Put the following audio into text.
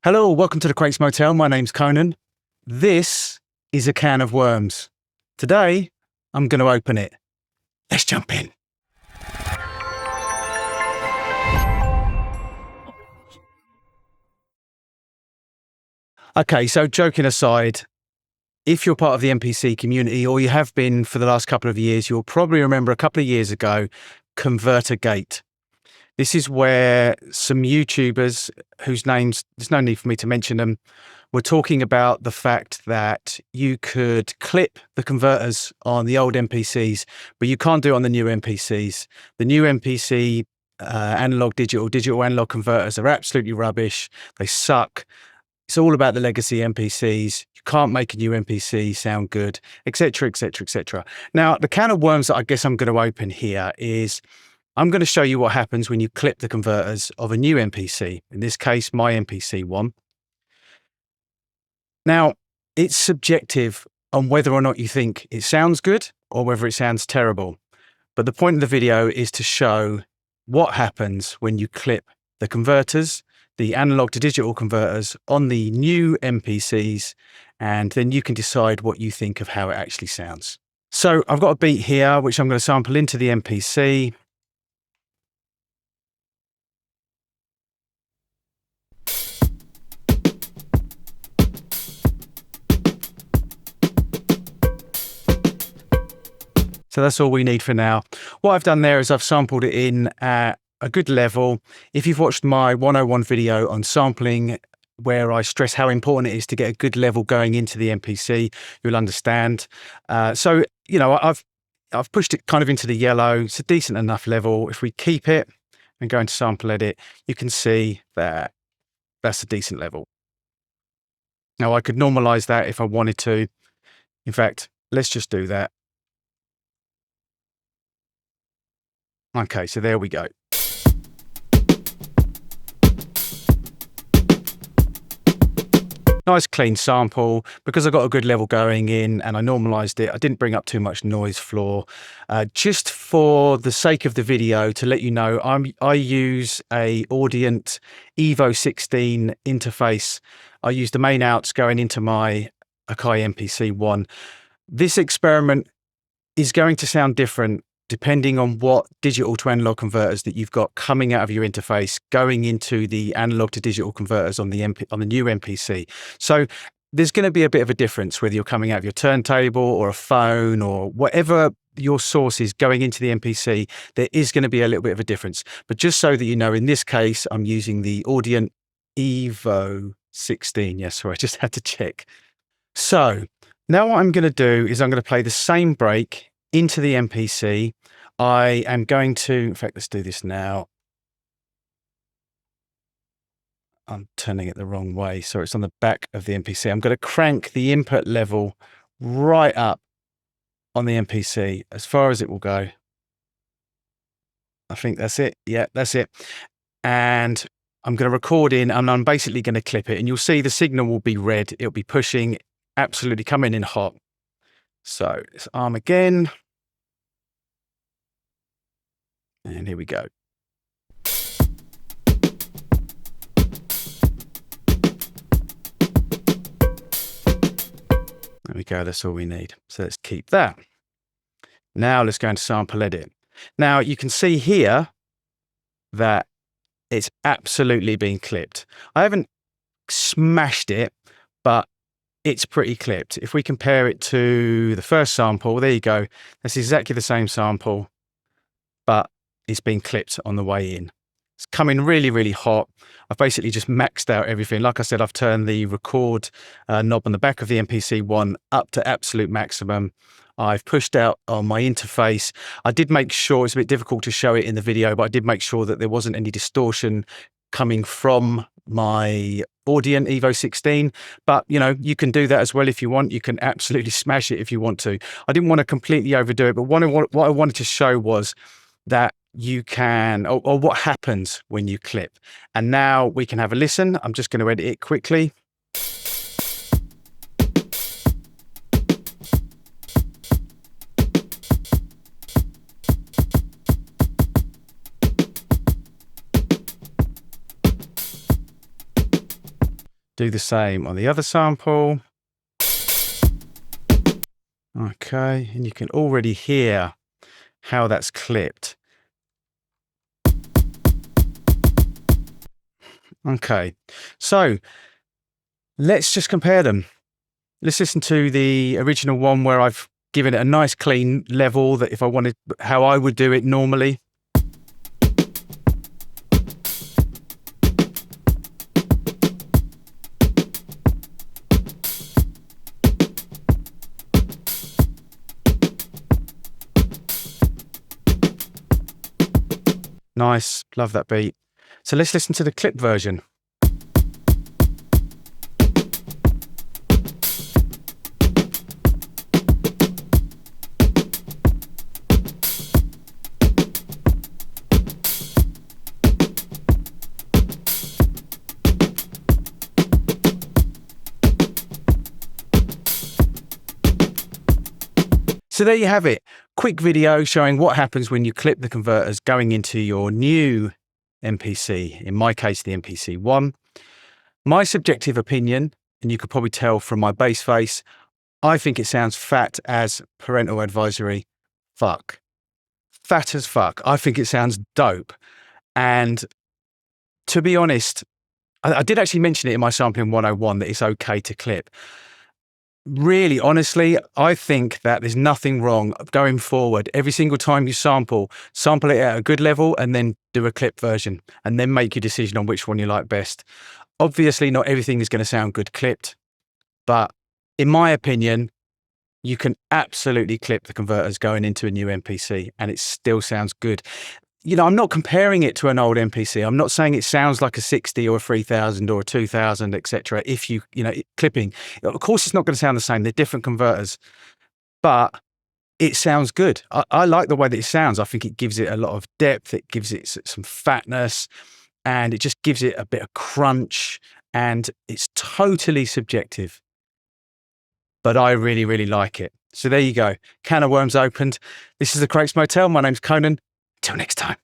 Hello, welcome to the Crates Motel. My name's Conan. This is a can of worms. Today, I'm going to open it. Let's jump in. Okay, so joking aside, if you're part of the MPC community, or you have been for the last couple of years, you'll probably remember a couple of years ago, Converter Gate. This is where some YouTubers, whose names, there's no need for me to mention them, were talking about the fact that you could clip the converters on the old MPCs, but you can't do it on the new MPCs. The new MPC analog digital analog converters are absolutely rubbish. They suck. It's all about the legacy MPCs. You can't make a new MPC sound good, etc., etc., etc. Now, the can of worms that I guess I'm going to open here is I'm going to show you what happens when you clip the converters of a new MPC, in this case, my MPC one. Now, it's subjective on whether or not you think it sounds good or whether it sounds terrible. But the point of the video is to show what happens when you clip the converters, the analog to digital converters on the new MPCs, and then you can decide what you think of how it actually sounds. So I've got a beat here, which I'm going to sample into the MPC. So that's all we need for now. What I've done there is I've sampled it in at a good level. If you've watched my 101 video on sampling, where I stress how important it is to get a good level going into the MPC, you'll understand. So, you know, I've pushed it kind of into the yellow. It's a decent enough level. If we keep it and go into sample edit, you can see that that's a decent level. Now I could normalize that if I wanted to. In fact, let's just do that. Okay, so there we go. Nice clean sample. Because I got a good level going in and I normalized it, I didn't bring up too much noise floor. Just for the sake of the video, to let you know, I use a Audient Evo 16 interface. I use the main outs going into my Akai MPC One. This experiment is going to sound different depending on what digital to analog converters that you've got coming out of your interface, going into the analog to digital converters on the new MPC. So there's going to be a bit of a difference whether you're coming out of your turntable or a phone or whatever your source is going into the MPC. There is going to be a little bit of a difference. But just so that you know, in this case, I'm using the Audient Evo 16. Yes, sorry, I just had to check. So now what I'm going to do is I'm going to play the same break into the MPC. I am going to, in fact, let's do this now. I'm turning it the wrong way, so it's on the back of the MPC. I'm going to crank the input level right up on the MPC as far as it will go. I think that's it. Yeah, that's it. And I'm going to record in, and I'm basically going to clip it, and you'll see the signal will be red. It'll be pushing, absolutely coming in hot. So it's arm again. And here we go. There we go, that's all we need. So let's keep that. Now let's go into sample edit. Now you can see here that it's absolutely been clipped. I haven't smashed it, but it's pretty clipped. If we compare it to the first sample, there you go. That's exactly the same sample, but it's been clipped on the way in. It's coming really, really hot. I've basically just maxed out everything. Like I said, I've turned the record knob on the back of the MPC One up to absolute maximum. I've pushed out on my interface. I did make sure, it's a bit difficult to show it in the video, but I did make sure that there wasn't any distortion coming from my Audient Evo 16, but you know, you can do that as well if you want. You can absolutely smash it if you want to. I didn't want to completely overdo it, but what I wanted to show was that you can, or what happens when you clip. And now we can have a listen. I'm just going to edit it quickly. Do the same on the other sample. Okay, and you can already hear how that's clipped. Okay, so let's just compare them. Let's listen to the original one where I've given it a nice clean level that if I wanted, how I would do it normally. Nice, love that beat. So let's listen to the clip version. So there you have it. Quick video showing what happens when you clip the converters going into your new MPC, in my case, the MPC One. My subjective opinion, and you could probably tell from my bass face, I think it sounds fat as parental advisory fuck. Fat as fuck. I think it sounds dope. And to be honest, I did actually mention it in my sampling 101 that it's okay to clip. Really, honestly, I think that there's nothing wrong going forward. Every single time you sample it at a good level and then do a clip version and then make your decision on which one you like best. Obviously, not everything is going to sound good clipped, but in my opinion, you can absolutely clip the converters going into a new MPC and it still sounds good. You know, I'm not comparing it to an old MPC. I'm not saying it sounds like a 60 or a 3000 or a 2000, etc. If you know, clipping, of course, it's not going to sound the same. They're different converters, but it sounds good. I like the way that it sounds. I think it gives it a lot of depth. It gives it some fatness and it just gives it a bit of crunch, and it's totally subjective, but I really, really like it. So there you go. Can of worms opened. This is the Crates Motel. My name's Conan. Till next time.